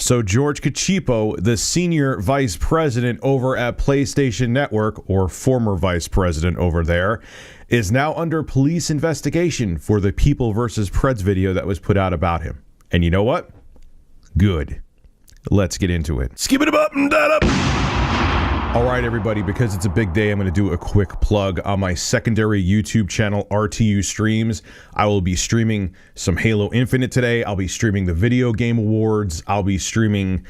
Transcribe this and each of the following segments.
So George Cacipo, the senior vice president over at PlayStation Network, or former vice president over there, is now under police investigation for the People vs. Preds video that was put out about him. And you know what? Good. Let's get into it. Skip it up and that up. All right, everybody, because it's a big day, I'm going to do a quick plug on my secondary YouTube channel, RTU Streams. I will be streaming some Halo Infinite today. I'll be streaming the Video Game Awards. I'll be streaming,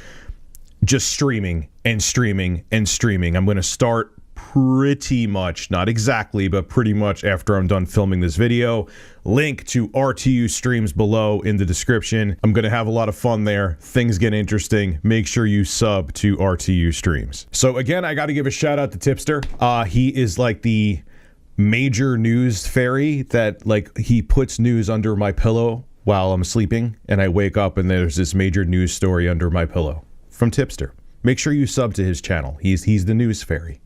just streaming and streaming and streaming. I'm going to start pretty much, not exactly, but pretty much after I'm done filming this video. Link to RTU Streams below in the description. I'm going to have a lot of fun there. Things get interesting. Make sure you sub to RTU Streams. So again, I got to give a shout out to Tipster. He is like the major news fairy that, like, he puts news under my pillow while I'm sleeping, and I wake up and there's this major news story under my pillow from Tipster. Make sure you sub to his channel. He's the news fairy.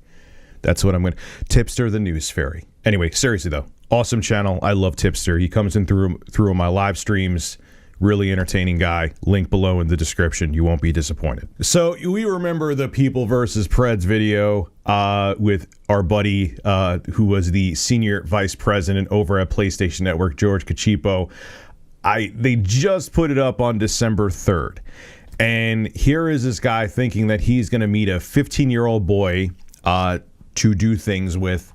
That's what I'm going to... Tipster the News Fairy. Anyway, seriously though, awesome channel. I love Tipster. He comes in through my live streams. Really entertaining guy. Link below in the description. You won't be disappointed. So we remember the People vs. Preds video with our buddy who was the senior vice president over at PlayStation Network, George Cacipo. They just put it up on December 3rd. And here is this guy thinking that he's going to meet a 15-year-old boy to do things with,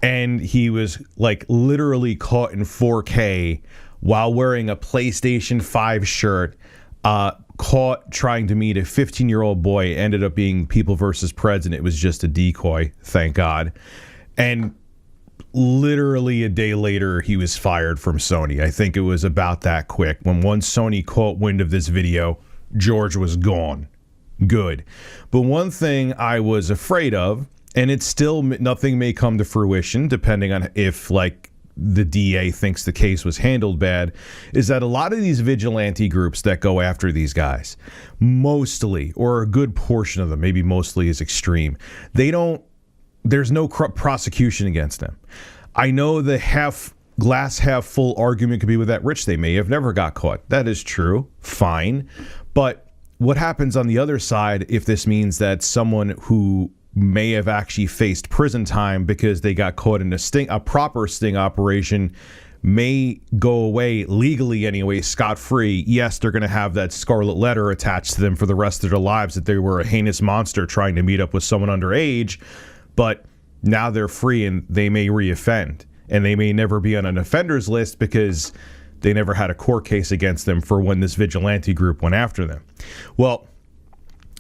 and he was like literally caught in 4K while wearing a PlayStation 5 shirt, caught trying to meet a 15-year-old boy. Ended up being People vs. Preds, and it was just a decoy, thank God. And literally a day later, he was fired from Sony. I think it was about that quick. When once Sony caught wind of this video, George was gone. Good. But one thing I was afraid of, and it's still, nothing may come to fruition depending on if, like, the DA thinks the case was handled bad, is that a lot of these vigilante groups that go after these guys, mostly, or a good portion of them, maybe mostly is extreme, there's no prosecution against them. I know the glass half full argument could be with that Rich, they may have never got caught. That is true. Fine. But what happens on the other side if this means that someone who may have actually faced prison time because they got caught in a proper sting operation may go away legally anyway, scot-free? Yes, they're going to have that scarlet letter attached to them for the rest of their lives that they were a heinous monster trying to meet up with someone underage, but now they're free and they may reoffend, and they may never be on an offenders list because they never had a court case against them for when this vigilante group went after them. Well,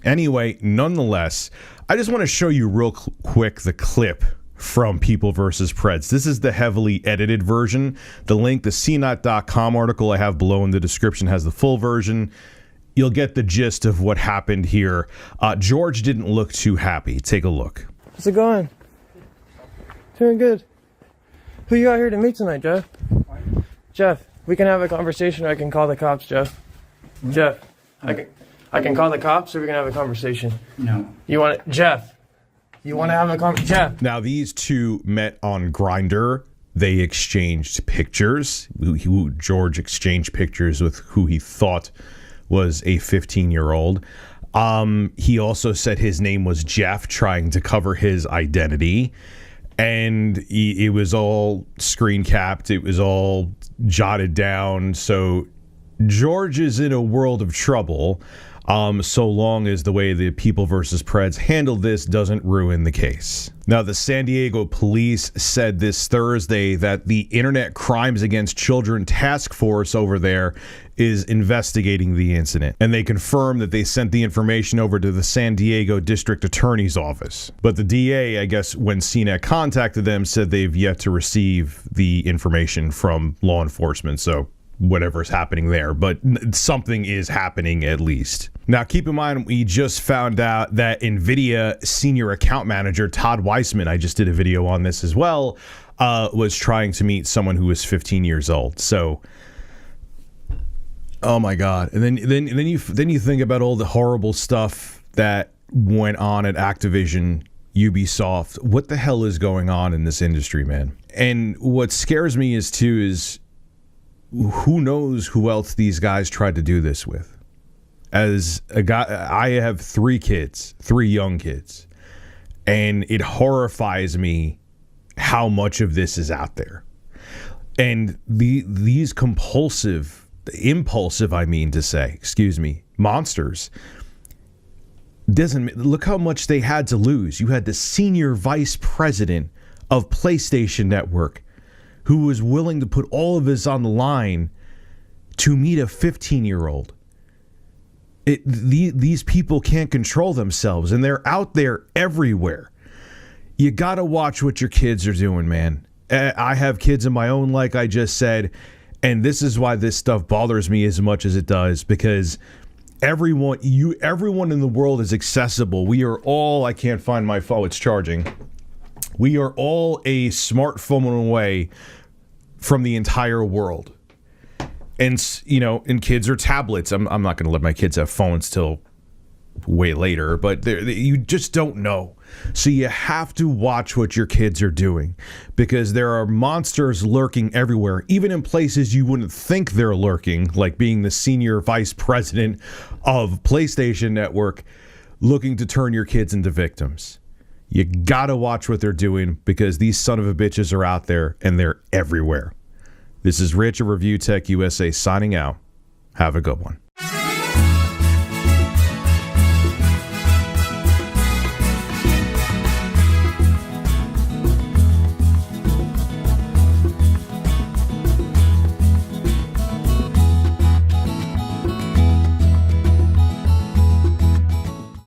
anyway, nonetheless, I just want to show you real quick the clip from People vs. Preds. This is the heavily edited version. The link, the CNET.com article I have below in the description, has the full version. You'll get the gist of what happened here. George didn't look too happy. Take a look. How's it going? Doing good. Who you got here to meet tonight, Jeff? Jeff, we can have a conversation, or I can call the cops, Jeff. What? Jeff, I can call the cops, or we can have a conversation. No. You want it, Jeff? You want to have a conversation, Jeff? Now, these two met on Grindr. They exchanged pictures. George exchanged pictures with who he thought was a 15-year-old. He also said his name was Jeff, trying to cover his identity. And it was all screen capped. It was all jotted down. So George is in a world of trouble, so long as the way the People vs. Preds handled this doesn't ruin the case. Now, the San Diego police said this Thursday that the Internet Crimes Against Children Task Force over there is investigating the incident, and they confirmed that they sent the information over to the San Diego District Attorney's Office. But the DA, I guess, when CNET contacted them, said they've yet to receive the information from law enforcement, so whatever's happening there, but something is happening at least. Now, keep in mind, we just found out that NVIDIA senior account manager Todd Weissman, I just did a video on this as well, was trying to meet someone who was 15 years old. So, oh my God! And then you think about all the horrible stuff that went on at Activision, Ubisoft. What the hell is going on in this industry, man? And what scares me is who knows who else these guys tried to do this with. as a guy, I have 3 kids, 3 young kids, and it horrifies me how much of this is out there. And these impulsive, I mean to say, monsters, look how much they had to lose. You had the senior vice president of PlayStation Network who was willing to put all of this on the line to meet a 15-year-old. These people can't control themselves, and they're out there everywhere. You got to watch what your kids are doing, man. I have kids of my own, like I just said, and this is why this stuff bothers me as much as it does, because everyone in the world is accessible. We are all, I can't find my phone, it's charging. We are all a smartphone away from the entire world. And, and kids are tablets. I'm not going to let my kids have phones till way later, but you just don't know. So you have to watch what your kids are doing, because there are monsters lurking everywhere, even in places you wouldn't think they're lurking, like being the senior vice president of PlayStation Network, looking to turn your kids into victims. You got to watch what they're doing, because these son of a bitches are out there and they're everywhere. This is Rich of Review Tech USA signing out. Have a good one.